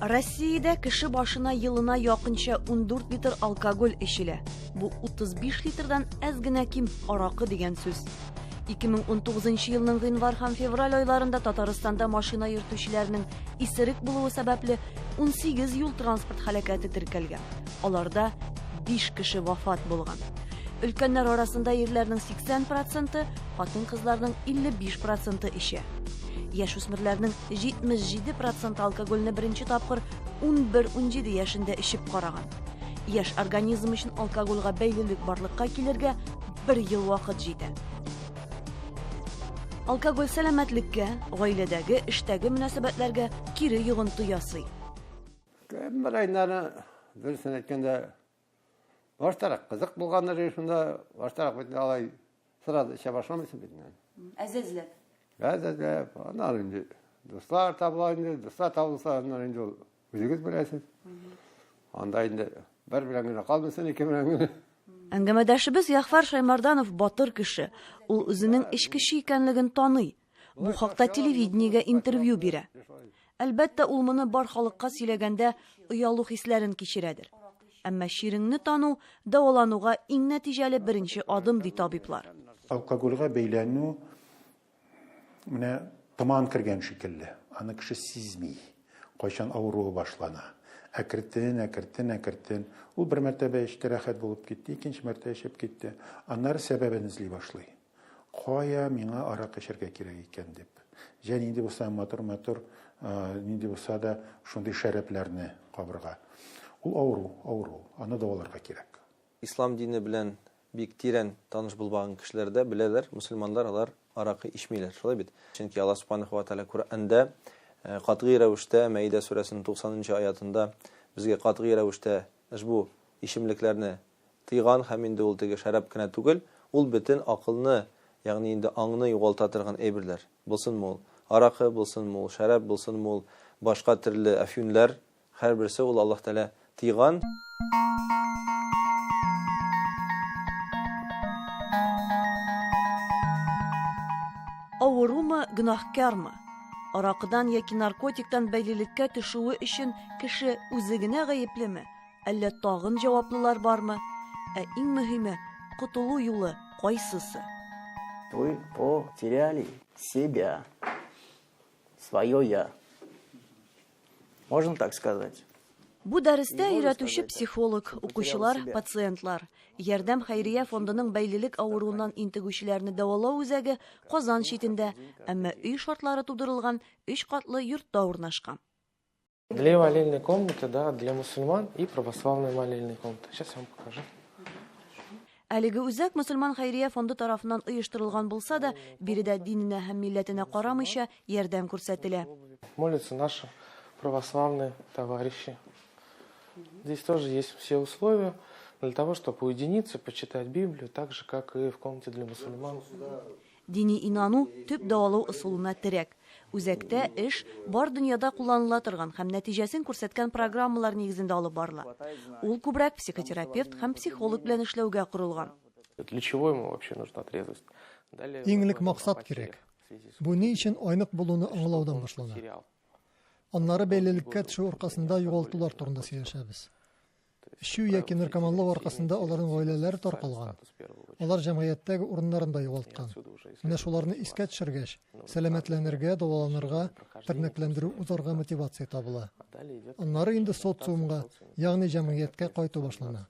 Россиядә кеше башына елына якынча 14 литр алкоголь эчелә. Бу 35 литрдан әз генә ким аракы дигән сүз. 2019 елның гыйнвар һәм февраль айларында Татарстанда машина йөртүчеләрнең исерек булуы сәбәпле 18 юл транспорт һәлакәте теркәлгән. Аларда 5 кеше вафат булган. Өлкәннәр арасында ирләрнең 80%, хатын-кызларның 55% эчә. Яшүсмерләрнең 77% алкогольне беренче тапкыр 11-17 яшендә эчеп караган. Яшь организм өчен алкогольгә бәйлелек барлыкка килергә 1 ел вакыт җитә. Алкоголь сәламәтлеккә, гаиләдәге, эштәге мөнәсәбәтләргә кире йогынты ясый. Бер айнаны дөресен әйткәндә баштарак кызык булганнар шунда баштарак бит алай сразу эчә башламыйсың бит. Әзәзләп. Әзәзләп, аннан инде дуслар табыла инде, дуслар табылса, аннан инде үзегез беләсез. Анда инде бер белән генә калмыйсың, ике белән генә. Әңгәмәдәшебез Яхфар Шаймарданов батыр кеше. Ул үзенең эч кеше икәнлеген таный. Бу хакта телевидениегә интервью бирә. Әлбәттә, ул моны бар халыкка сөйләгәндә оялу хисләрен кичерәдер. Әмма ширеңне тану дәвалануга иң нәтиҗәле беренче адым ди табиблар. Алкогольгә бәйләнү менә томан кергән шикелле. Аны кеше сизми. Кайчан авыруы башлана. Әкертен. Ул бер мәртәбә эчте, рәхәт булып китте, икенче мәртәбә эчеп китте. Аннары сәбәбен эзли башлый. Кая миңа арак эчәргә кирәк икән дип. Җәни инде булса мотор, нинди булса да шундый шәрәпләрне кабырга. Ул авыру. Аны дәваларга кирәк. Ислам дине белән бик тирән таныш булмаган кешеләр дә беләләр, мөселманнар алар аракы ичмиләр, шулай бит. Чөнки Аллаһ Субханаһу ва Тааля Коръәндә катгый рәвештә Мәидә сүрәсенең 90-нчы аятында безгә катгый рәвештә бу ишемлекләрне тыйган һәм инде ул теге шәраб кенә түгел, ул бөтен акылны, ягъни инде аңны югалта торган әйберләр. Булсынмы ул аракы, булсынмы ул шәраб, булсынмы ул башка төрле афюнләр, һәрберсе ул Аллаһ Тааля тыйган. Авырумы, гөнаһкармы? Аракыдан яки наркотиктан бәйлелеккә төшүе өчен кеше үзе генә гаеплеме? Әллә тагын җаваплылар бармы? Ә иң мөһиме, котылу юлы кайсысы? Вы потеряли себя, свое я. Можно так сказать? Бу дәрестә өйрәтүче психолог, укучылар, пациентлар, Ярдәм хәйрия фондының бәйлелек авыруыннан интегүчеләрне дәвалау үзәге Казан читендә, әмма өй шартлары тудырылган 3 катлы йортта урнашкан. Две молельные комнаты, да, для мусульман и православные молельные комнаты. Сейчас я вам покажу. Әлеге үзәк мөселман хәйрия фонды тарафыннан оештырылган булса да, биредә диненә һәм милләтенә карамыйча ярдәм күрсәтелә. Молятся наши православные товарищи. Здесь тоже есть все условия для того, чтобы уединиться, почитать Библию, так же, как и в комнате для мусульман. Дини инану төп дәвалау ысулына терәк. Үзәктә эш бар дөньяда кулланыла торган һәм нәтиҗәсен күрсәткән программалар нигезендә алып барыла. Ул күбрәк психотерапевт һәм психолог белән эшләүгә корылган. Для чего ему вообще нужна трезвость? Иңлек максат кирәк. Бу ни өчен айнык булуны аңлаудан башлана. Аннары бәйлелеккә төшү аркасында югалтулар турында сөйләшәбез. Эчү яки наркоманлык аркасында аларның гаиләләре таркалган. Алар җәмгыятьтәге урыннарын да югалткан. Менә шуларны искә төшергәч, сәламәтләнергә, дәваланырга, тернәкләндерү узарга мотивация табыла. Аннары инде социумга, ягъни җәмгыятькә кайту башлана.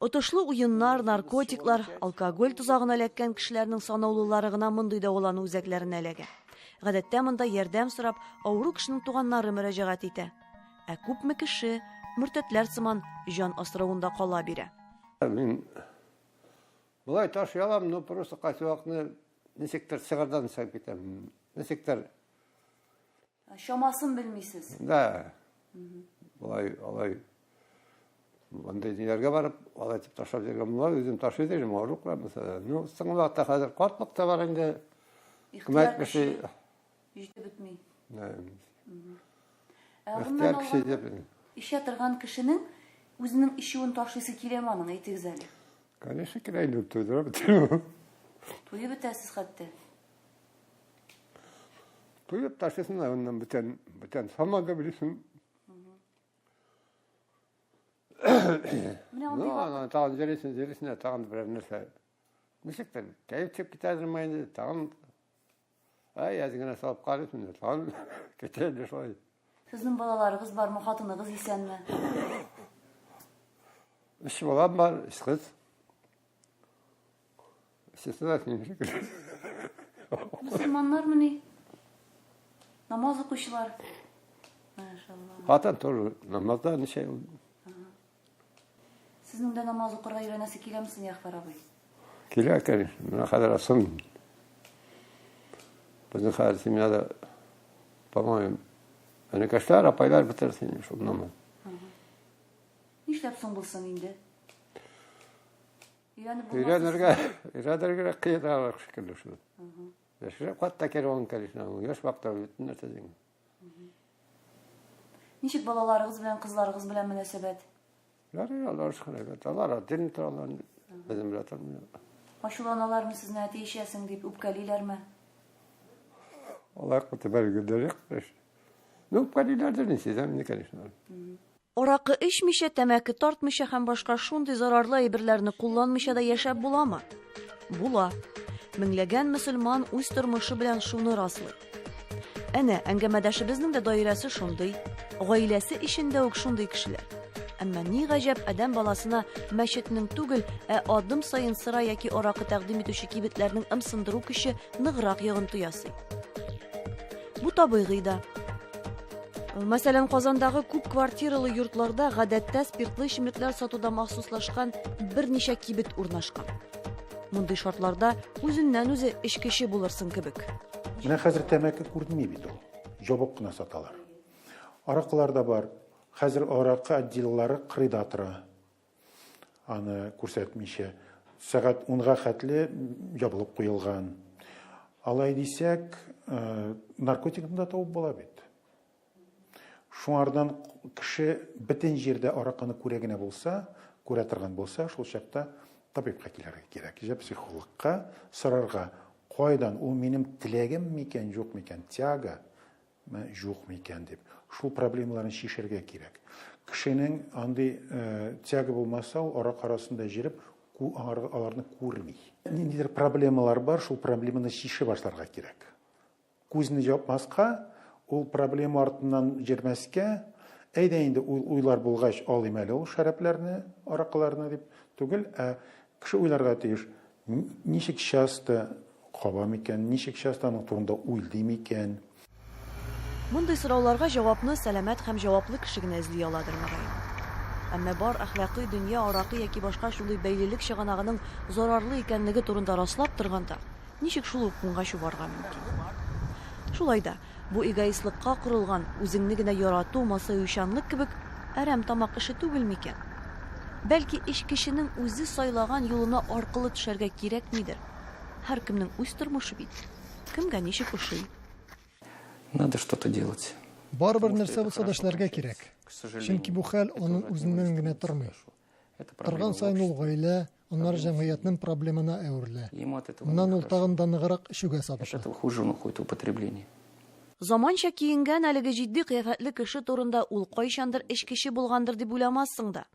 Отышлы уеннар, наркотиклар, алкоголь тузагына эләккән кешеләрнең санаулылары гына мондый дәвалану үзәкләренә эләгә. Гадәттә монда ярдәм сорап авыру кешенең туганнары мөрәҗәгать итә. Ә күпме кеше мөртәтләр сыман җан асравында кала бирә. Мин булай таш ялам, но просто кайсы вакытны ничектер сыгырдан сыгып китәм. Ничектер Шамасын белмисез. да. Алай андый җирләргә барып, алай дип ташлап йөргән булар, үзем ташлый дидем, авыруклар mesela. Ну, соңгы вакытта хәзер картлык та бар инде. Кымәт кеше Җитеп бетми. Ихтияр кеше дип. Ишә торган кешенең үзенең ишүен ташлыйсы киләме аның, әйтегез әле. Конечно, кирәк түдерә. Туйып бетәсез хәтта. Туйып ташлыйсың, аннан бүтән самага билсең. Менә андый Ну, аны тагын җөресен, тагын бер нәрсә. Ничектер, кәеф чыгып китәдер инде, тагын язгына салып карыйсың, тагын кетәдер шулай. Сезнең балаларыгыз бармы, хатыныгыз исәнме? 3 балам бар, 3 кыз. Ikisi de sinirli. Müslümanlar ni? Namaz okuşlar. Maşallah. Zaten doğru, namazda ne şey oldu. Sizin de namaz okurga öğrenesi kiler misin Yakfar abi? Kilerken, ne kadar asın. Bizim kadar simyada, по-моему, hani kaçlar apaylar bitirsin şu namaz. Нишләп соң булсын инде? İraderge kıyıda şekilde şu. Yaşa katta kervan kalışna, yaş vakta bütün ne tezin. Ничек балаларыгыз белән кызларыгыз белән мөнәсәбәт? Yarı Allah aşkına, Allah din taralar bizim bilatar mı? Ачуланалармы сезне әти ишәсең дип үпкәлиләрме? Allah kutiber güldürük. Ну, kalilerde ne sizden ne kalışna? Аракы эчмичә, тәмәке тартмыйча һәм башка шундый зарарлы әйберләрне кулланмыйча да яшәп буламы? Була. Меңләгән мөселман үз тормышы белән шуны раслый. Әнә, әңгәмәдәшебезнең дә даирәсе шундый, гаиләсе ишендә үк шундый кешеләр. Әмма ни гаҗәп, адәм баласына мәчетнең түгел, адым сайын сыра яки аракы тәкъдим итүче кибетләрнең ымсындыру көче ныграк йогынты ясый. Бу табигый да. Мәсәлән, Казандагы күп квартиралы йортларда гадәттә спиртлы эчемлекләр сатуда махсуслашкан берничә кибет урнашкан. Мондый шартларда үзеннән-үзе эчкече булырсың кебек. Менә хәзер тәмәке күренми бит ул. Җабык кына саталар. Аракылар да бар. Хәзер аракы отделлары кырыйда тора. Аны күрсәтмичә. Сәгать 10-га хәтле ябылып куелган. Алай дисәк, наркотикны да табып була бит. Шуңардан кеше бөтен җирдә аракыны күрә генә булса, күрә торган булса, шул чакта табибка килергә кирәк. Җә психологка сорарга, кайдан ул минем теләгем микән, юк микән, тяга, юк микән дип. Шул проблемаларны шишергә кирәк. Кешенең андый тяга булмаса, ул арак арасында җиреп, аларны күрми. Ниндидер проблемалар бар, шул проблеманы шишеп башларга кирәк. Күзне ябмаска, ул проблема артыннан җирмәскә, әйдә инде уйлар булгач алыйм әле ул шәрәпләрне, аракыларны дип түгел, кеше уйларга тиеш, ничек часто каба микән, ничек часто аның турында уйлый микән. Мондый сорауларга җавапны сәламәт һәм җаваплы кеше генә эзли аладыр мөгаен. Әмма бар әхлакый дөнья аракы яки башка шулай бәйлелек чыганагының зарарлы икәнлеге турында раслап торганда, ничек шул укунга чубарга мөмкин? Шулай да, бу эгоистлыкка курылган, үзеңне генә ярату, масаючанлык кебек әрәм тамак эше түгел микән? Бәлки ич кешенең үзе сайлаган юлына аркылы төшәргә кирәкмидер? Һәр кемнең үз тормышы бит. Кемгә ничек ошый? Надо что-то делать. Барбер нәрсә булса да эшләргә кирәк. Чөнки бу хәл аның үзеннән генә тормый. Торган сайын ул гаилә, аннары җәмгыятьнең проблемына әверелә. Моннан ул тагын да ныграк эшүгә сабыша. Это хуже он уходит в употребление. Заманча киенгән әлеге җитди кыяфәтле кеше турында ул кайчандыр эчкече булгандыр дип уйламассың да.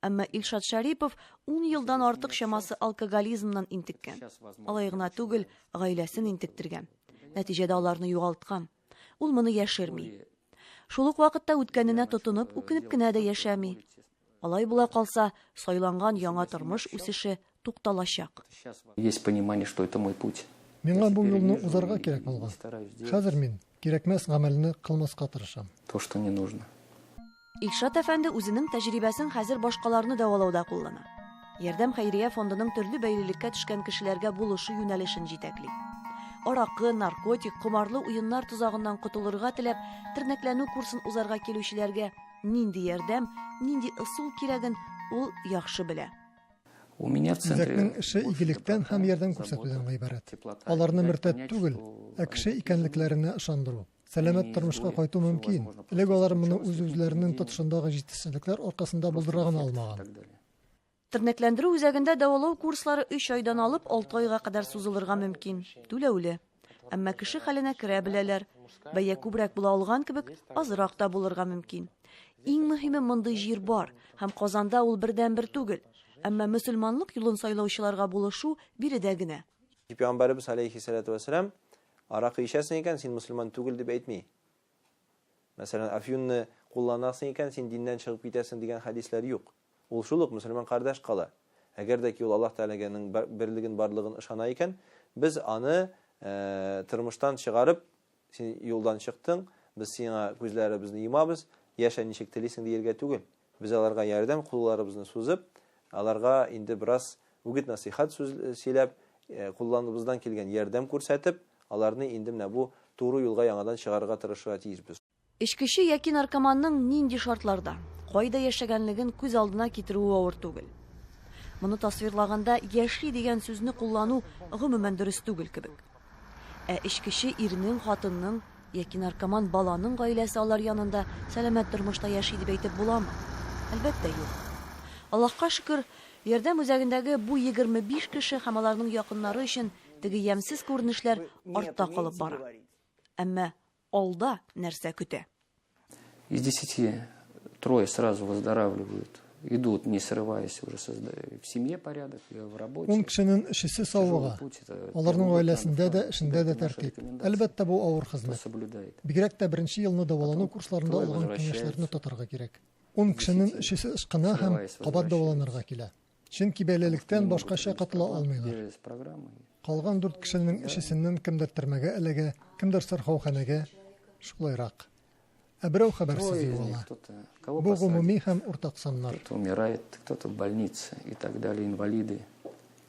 Әмма Илшат Шарипов 10 елдан артык чамасы алкоголизмнан интеккән. Алай гына түгел, гаиләсен интектергән. Нәтиҗәдә аларны югалткан. Ул моны яшерми. Шул ук вакытта үткәненә тотынып, үкенеп кенә дә яшәми. Алай була калса, сайланган яңа тормыш үсеше тукталачак. Есть понимание, что это мой путь. Миңа бу юлны узарга кирәк булган. Хәзер мин кирәкмәс гамәлне кылмаска тырышам. То, что не нужно. Илшат әфәнде үзенең тәҗрибәсен хәзер башкаларны дәвалауда куллана. Ярдәм хәйрия фондының төрле бәйлелеккә төшкән кешеләргә булышу юнәлешен җитәкли. Аракы, наркотик, кумарлы уеннар тузагыннан котылырга теләп, тернәкләнү курсын узарга килүчеләргә нинди ярдәм, нинди ысул кирәген ул яхшы белә. У меня в центре... Үзәкнең эше игелектән һәм ярдәм күрсәтүдән гыйбарәт. Аларны мөртәт түгел, кеше икәнлекләренә ышандыру. Сәламәт тормышка кайту мөмкин. Элек алар моны үз-үзләренең тотышындагы җитешсезлекләр аркасында булдырган алмаган. Тернәкләндерү үзәгендә дәвалау курслары 3 айдан алып 6 айга кадәр сузылырга мөмкин. Түләүле. Әмма кеше хәленә керә беләләр. Бәя күбрәк була алган кебек, азрак та булырга мөмкин. Иң мөһиме мондый җир бар, һәм Казанда ул бердән-бер түгел. Әмма мөселманлык юлын сайлаучыларга булышу биредә генә. Пәйгамбәрбез алейхиссалату вассалам аракы ичәсең икән, син мөселман түгел дип әйтми. Мәсәлән, афьюнны кулланасың икән, син диннән чыгып китәсең дигән хәдисләр юк. Ул шул ук мөселман кардәш кала. Әгәр дә ки ул Аллаһ Тәгаләнең берлеген барлыгын ышана икән, без аны тормыштан чыгарып, син юлдан чыктың, без сиңа күзләребезне йомабыз, яшә ничек телисең дияргә түгел. Без аларга ярдәм кулларыбызны сузып, аларга инде бераз үгит насихат сөйләп, кулланыбыздан килгән ярдәм күрсәтеп, аларны инде менә бу туры юлга яңадан чыгарырга тырышырга тиешбез. Эчкече яки наркоманның нинди шартларда, кайда яшәгәнлеген күз алдына китерүе авыр түгел. Моны тасвирлаганда яши дигән сүзне куллану гомумән дөрес түгел кебек. Эчкече ирнең, хатынның яки наркоман баланың гаиләсе алар янында сәламәт тормышта яши дип әйтеп буламы? Әлбәттә юк. Аллаһка шөкер, ярдәм үзәгендәге бу 25 кеше һәм аларның якыннары өчен теге ямсыз күренешләр артта калып бара. Әмма алда нәрсә көтә? Из 10 3 сразу выздоравливают, идут, не срываясь, уже в семье порядок, в работе. 10 кешенең эшесе савыга, аларның гаиләсендә дә, эшендә дә тәртип. Әлбәттә бу авыр хезмәт. Бигрәк тә беренче елны дәвалану курсларында алган киңәшләрне тотарга кирәк. 10 кешенең эшесе ышкына һәм кабат дәваланырга килә. Чөнки бәйлелектән башкача катыла алмыйлар. Калган 4 кешенең эшесеннән кемдер төрмәгә эләгә, кемдер сырхауханәгә, шулайрак. Берәү хәбәрсез була. Бу гомуми һәм уртак саннар. Кто-то умирает, кто-то в больнице и так далее, инвалиды.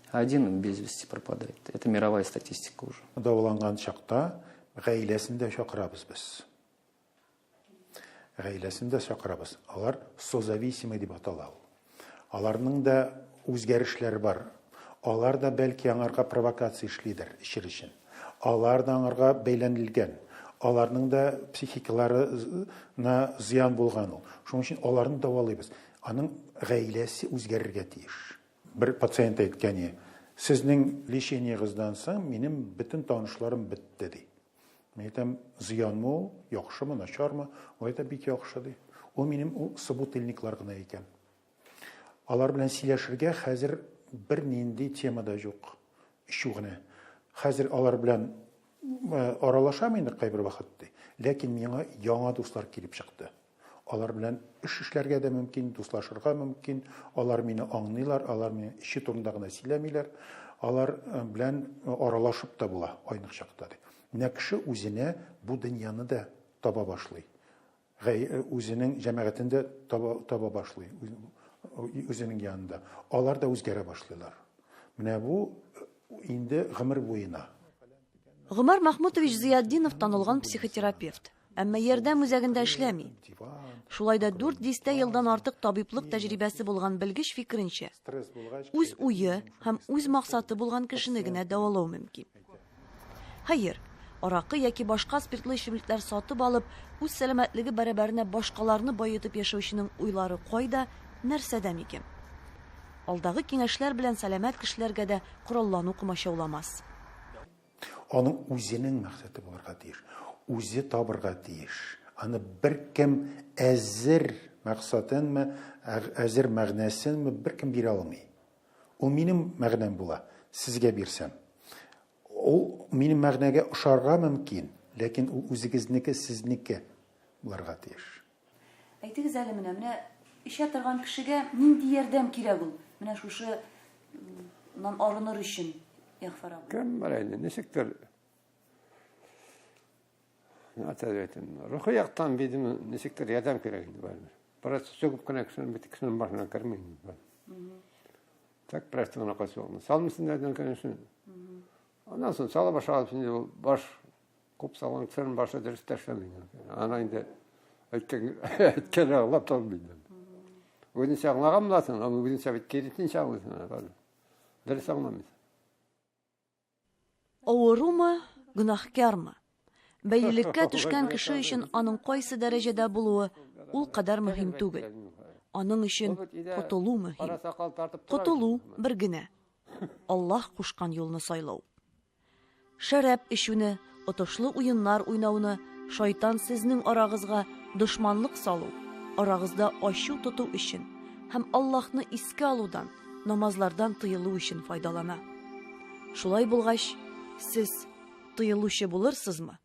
Один без вести пропадает. Это мировая статистика уже. Дәваланган чакта гаиләсендә чакырабыз без. Гаиләсендә чакырабыз. Алар созависимый дип атала. Аларның да үзгәрешләре бар. Алар да бәлки аңарга провокация эшлидер ишер өчен. Алар да аңарга бәйләнелгән. Аларның да психикаларына зыян булган ул. Шуның өчен аларны дәвалыйбыз. Аның гаиләсе үзгәрергә тиеш. Бер пациент әйткәне, сезнең лечениегыздан соң минем бөтен танышларым бетте ди. Мен әйтәм, зыянмы ул, яхшымы, начармы? Ул әйтә, бик яхшы ди. Ул минем собутыльниклар гына икән. Алар белән сөйләшергә хәзер бер нинди темада юк. Шу гына. Хәзер алар белән аралашам инде кайбер вакытта. Ләкин миңа яңа дуслар килеп чыкты. Алар белән эшләргә дә мөмкин, дуслашырга мөмкин. Алар мине аңлыйлар, алар мине эше турында гына сөйләмиләр. Алар белән аралашып та була айнык чакта. Менә кеше үзенә бу дөньяны да таба башлый. Үзенең җәмәгатендә таба башлый. Үзенең янында. Алар да үзгәрә башлыйлар. Менә бу инде гомер буена. Гомар Махмутович Зияддинов танылган психотерапевт. Әмма ярдәм үзәгендә эшләми. Шулай да 400 елдан артык табиблык тәҗрибәсе булган белгеч фикеренчә, үз уе һәм үз максаты булган кешене генә дәвалау мөмкин. Хәер, аракы яки башка спиртлы эчемлекләр сатып алып, үз сәламәтлеге бәрабәренә башкаларны баетып яшәүченең уйлары кайда, нәрсәдә микән? Алдагы киңәшләр белән сәламәт кешеләргә дә кораллану комачауламас. Аның үзенең максаты булырга тиеш. Үзе табырга тиеш. Аны беркем әзер максатынмы, әзер мәгънәсенме беркем бирә алмый. Ул минем мәгънәм була. Сезгә бирсәм. Ул минем мәгънәгә ошарга мөмкин, ләкин ул үзегезнеке, сезнеке булырга тиеш. Әйтегез әле менә ишә торган кешегә нинди ярдәм кирәк ул? Менә шушы нан арыныр өчен. Яхфар абый. Кем бар инде, ничектер рухи яктан бидим ничектер ярдәм кирәк инде бар. Просто сөгүп кенә кешенең бит кешенең башына керми. Так просто гына касыгын. Салмысын дәдән кенәсен. Аннан соң сала башлаган инде баш күп салган кешенең башы дөрес тәшләми. Ана инде әйткән алып тормыйды. Үзен саглаган буласың, аны үзен сабит керитин чагылсын. Дөрес аңламыйсың. Авырумы, гөнаһкармы? Бәйлелеккә төшкән кеше өчен аның кайсы дәрәҗәдә булуы ул кадәр мөһим түгел. Аның өчен котылу мөһим. Котылу бер генә. Аллаһ кушкан юлны сайлау. Шәраб эчүне, отышлы уеннар уйнауны, шайтан сезнең арагызга дошманлык салу, арагызда ачу тоту өчен һәм Аллаһны искә алудан, намазлардан тыелу өчен файдалана. Шулай булгач, сез тыелучы булырсызмы?